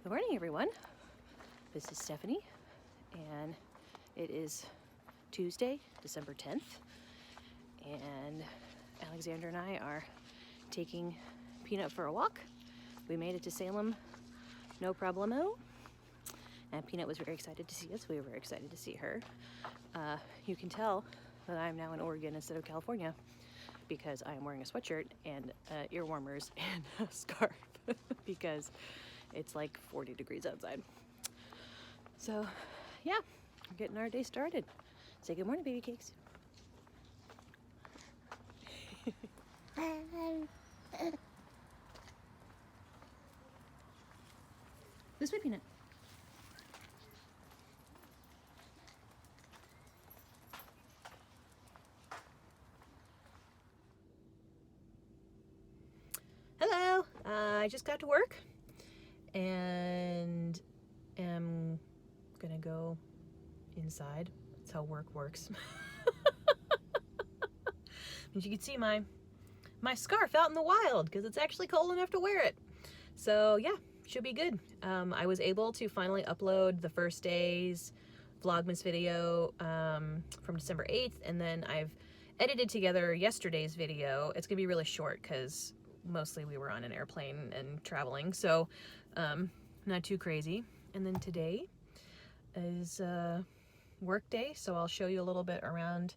Good morning, everyone. This is Stephanie, and it is Tuesday, December 10th, and Alexander and I are taking Peanut for a walk. We made it to Salem, no problemo, and Peanut was very excited to see us. We were very excited to see her. You can tell that I'm now in Oregon instead of California because I am wearing a sweatshirt and ear warmers and a scarf because it's like 40 degrees outside. So, yeah, we're getting our day started. Say good morning, baby cakes. This way, Peanut. Hello. I just got to work and am gonna go inside. That's how work works. And you can see my scarf out in the wild because it's actually cold enough to wear it. So yeah, should be good. I was able to finally upload the first day's Vlogmas video from December 8th, and then I've edited together yesterday's video. It's gonna be really short because mostly we were on an airplane and traveling, so not too crazy. And then today is work day, so I'll show you a little bit around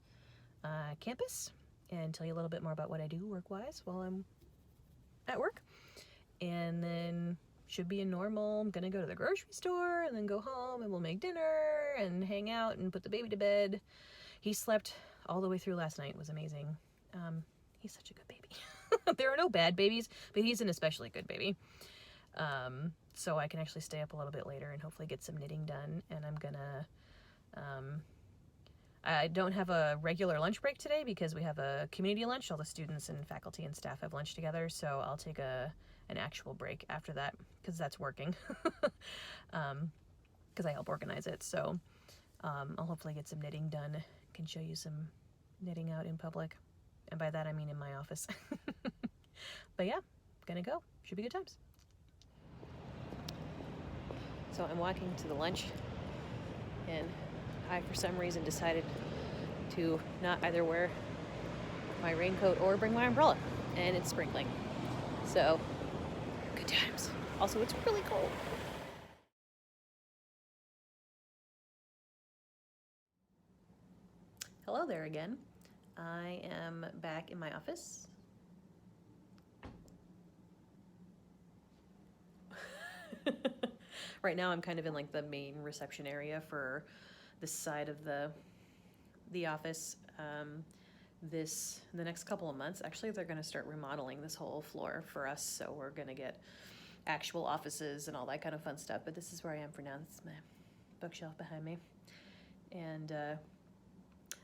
campus and tell you a little bit more about what I do work-wise while I'm at work. And then should be a normal, I'm gonna go to the grocery store and then go home and we'll make dinner and hang out and put the baby to bed. He slept all the way through last night. It was amazing. He's such a good baby. There are no bad babies, but he's an especially good baby. So I can actually stay up a little bit later and hopefully get some knitting done. And I'm gonna, I don't have a regular lunch break today because we have a community lunch. All the students and faculty and staff have lunch together. So I'll take an actual break after that because that's working. Because I help organize it. So I'll hopefully get some knitting done. Can show you some knitting out in public. And by that I mean in my office. But yeah, gonna go. Should be good times. So I'm walking to the lunch, and I for some reason decided to not either wear my raincoat or bring my umbrella, and it's sprinkling. So good times. Also, it's really cold. Hello there again. I am back in my office. Right now I'm kind of in like the main reception area for this side of the office. The next couple of months, actually they're gonna start remodeling this whole floor for us, so we're gonna get actual offices and all that kind of fun stuff, but this is where I am for now. This is my bookshelf behind me. And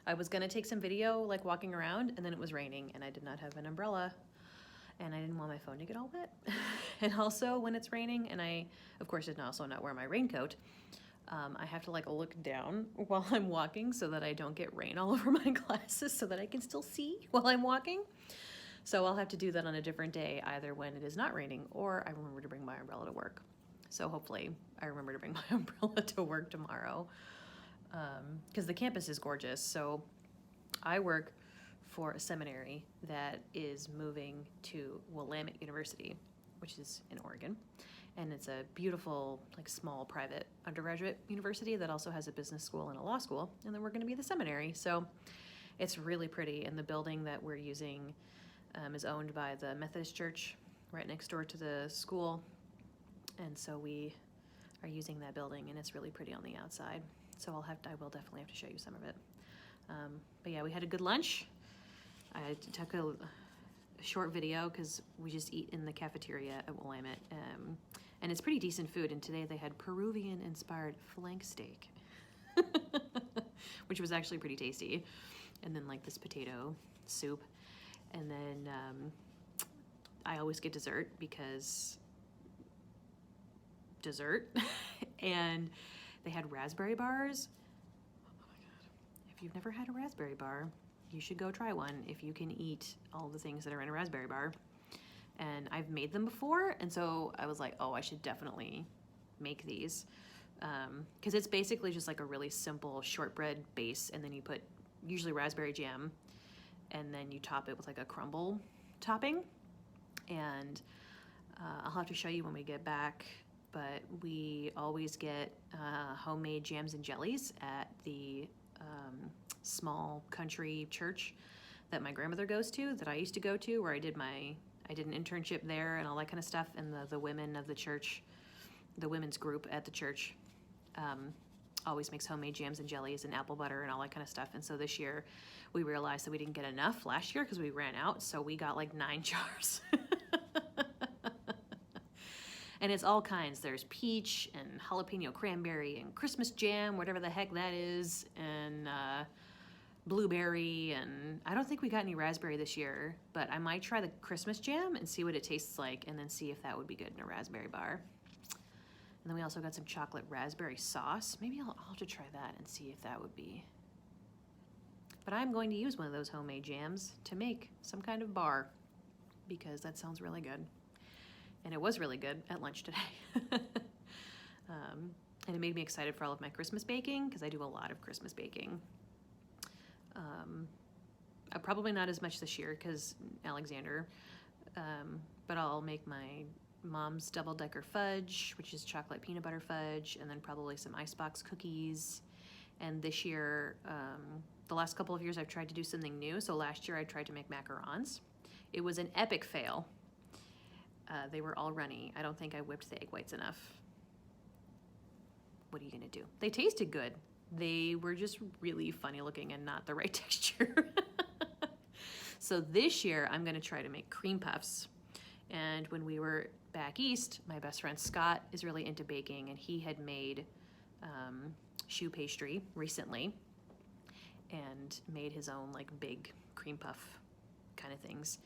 I was gonna take some video like walking around, and then it was raining and I did not have an umbrella and I didn't want my phone to get all wet. And also when it's raining and I of course did also not wear my raincoat, I have to like look down while I'm walking so that I don't get rain all over my glasses so that I can still see while I'm walking. So I'll have to do that on a different day, either when it is not raining or I remember to bring my umbrella to work. So hopefully I remember to bring my umbrella to work tomorrow. Because the campus is gorgeous. So I work for a seminary that is moving to Willamette University, which is in Oregon. And it's a beautiful, like small private undergraduate university that also has a business school and a law school. And then we're gonna be the seminary. So it's really pretty. And the building that we're using is owned by the Methodist Church right next door to the school. And so we are using that building and it's really pretty on the outside. So I will definitely have to show you some of it. But yeah, we had a good lunch. I took a short video because we just eat in the cafeteria at Willamette. And it's pretty decent food. And today they had Peruvian inspired flank steak, which was actually pretty tasty. And then like this potato soup. And then I always get dessert because dessert. And they had raspberry bars. Oh my God. If you've never had a raspberry bar, you should go try one if you can eat all the things that are in a raspberry bar. And I've made them before, and so I was like, oh, I should definitely make these. Because it's basically just like a really simple shortbread base, and then you put usually raspberry jam, and then you top it with like a crumble topping. And I'll have to show you when we get back, but we always get homemade jams and jellies at the small country church that my grandmother goes to, that I used to go to, where I did an internship there and all that kind of stuff. And the women of the church, the women's group at the church, always makes homemade jams and jellies and apple butter and all that kind of stuff. And so this year we realized that we didn't get enough last year because we ran out. So we got like 9 jars. And it's all kinds. There's peach and jalapeno cranberry and Christmas jam, whatever the heck that is, and blueberry. And I don't think we got any raspberry this year, but I might try the Christmas jam and see what it tastes like, and then see if that would be good in a raspberry bar. And then we also got some chocolate raspberry sauce. Maybe I'll have to try that and see if that would be. But I'm going to use one of those homemade jams to make some kind of bar, because that sounds really good. And it was really good at lunch today. And it made me excited for all of my Christmas baking, because I do a lot of Christmas baking. Probably not as much this year because Alexander, but I'll make my mom's double-decker fudge, which is chocolate peanut butter fudge, and then probably some icebox cookies. And this year, the last couple of years, I've tried to do something new. So last year I tried to make macarons. It was an epic fail. They were all runny. I don't think I whipped the egg whites enough. What are you gonna do? They tasted good. They were just really funny looking and not the right texture. So this year I'm gonna try to make cream puffs. And when we were back east, my best friend Scott is really into baking, and he had made choux pastry recently and made his own like big cream puff kind of things.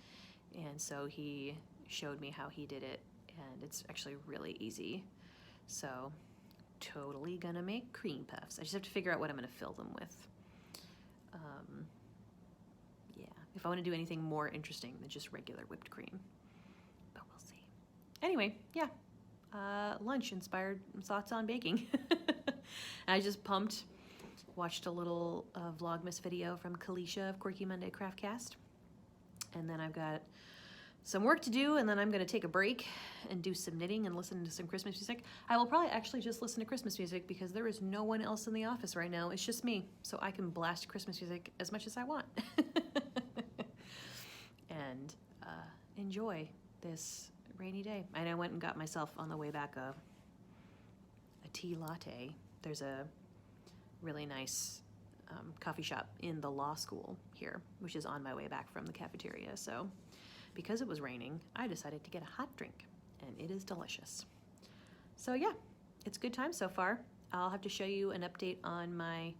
And so he showed me how he did it, and it's actually really easy. So totally gonna make cream puffs. I just have to figure out what I'm gonna fill them with. Yeah, if I want to do anything more interesting than just regular whipped cream, but we'll see. Anyway, yeah, lunch inspired thoughts on baking. I just pumped, watched a little Vlogmas video from Kalisha of Quirky Monday Craftcast, and then I've got some work to do, and then I'm gonna take a break and do some knitting and listen to some Christmas music. I will probably actually just listen to Christmas music because there is no one else in the office right now. It's just me, so I can blast Christmas music as much as I want. And enjoy this rainy day. And I went and got myself on the way back a tea latte. There's a really nice coffee shop in the law school here, which is on my way back from the cafeteria. So because it was raining, I decided to get a hot drink, and it is delicious. So yeah, it's a good time so far. I'll have to show you an update on my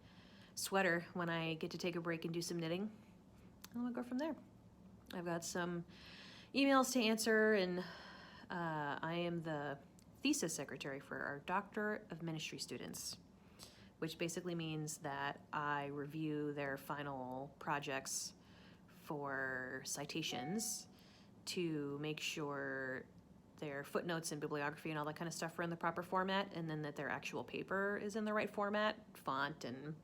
sweater when I get to take a break and do some knitting, and we'll go from there. I've got some emails to answer, and I am the thesis secretary for our Doctor of Ministry students, which basically means that I review their final projects for citations to make sure their footnotes and bibliography and all that kind of stuff are in the proper format, and then that their actual paper is in the right format, font and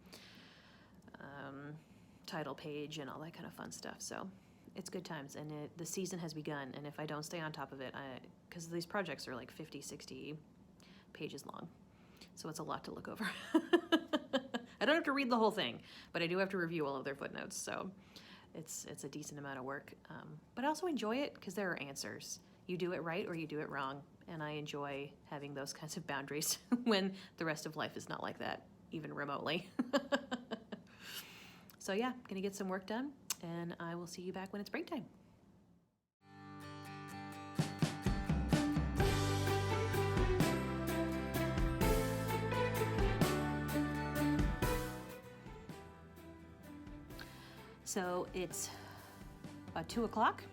title page and all that kind of fun stuff. So it's good times, and the season has begun, and if I don't stay on top of it, because these projects are like 50, 60 pages long, so it's a lot to look over. I don't have to read the whole thing, but I do have to review all of their footnotes, so it's a decent amount of work, but I also enjoy it because there are answers. You do it right or you do it wrong, and I enjoy having those kinds of boundaries when the rest of life is not like that, even remotely. So yeah, gonna get some work done, and I will see you back when it's break time. So it's about 2 o'clock,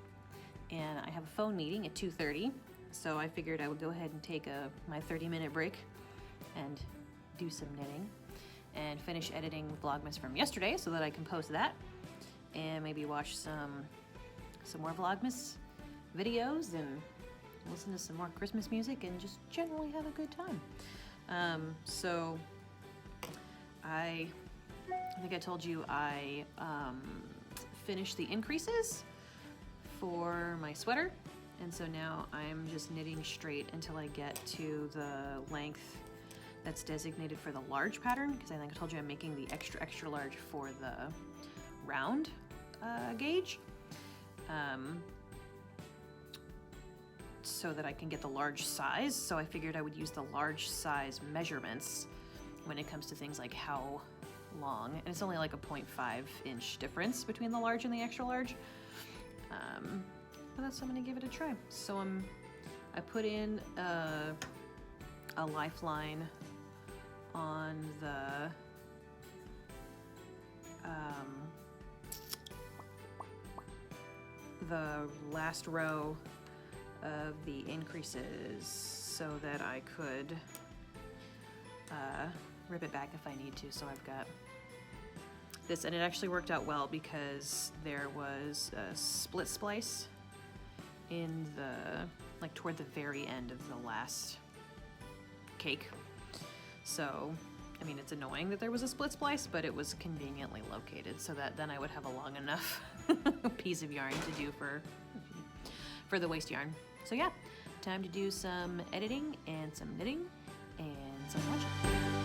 and I have a phone meeting at 2:30. So I figured I would go ahead and take my 30-minute break and do some knitting and finish editing Vlogmas from yesterday so that I can post that, and maybe watch some more Vlogmas videos and listen to some more Christmas music, and just generally have a good time. So I think I told you I finished the increases for my sweater, and so now I'm just knitting straight until I get to the length that's designated for the large pattern, because I think I told you I'm making the extra large for the round gauge, so that I can get the large size. So I figured I would use the large size measurements when it comes to things like how long, and it's only like a 0.5 inch difference between the large and the extra large. But that's, I'm gonna give it a try. So I put in a lifeline on the last row of the increases so that I could rip it back if I need to. So I've got this, and it actually worked out well because there was a split splice in like toward the very end of the last cake. So, I mean, it's annoying that there was a split splice, but it was conveniently located so that then I would have a long enough piece of yarn to do for the waist yarn. So yeah, time to do some editing and some knitting and some watching.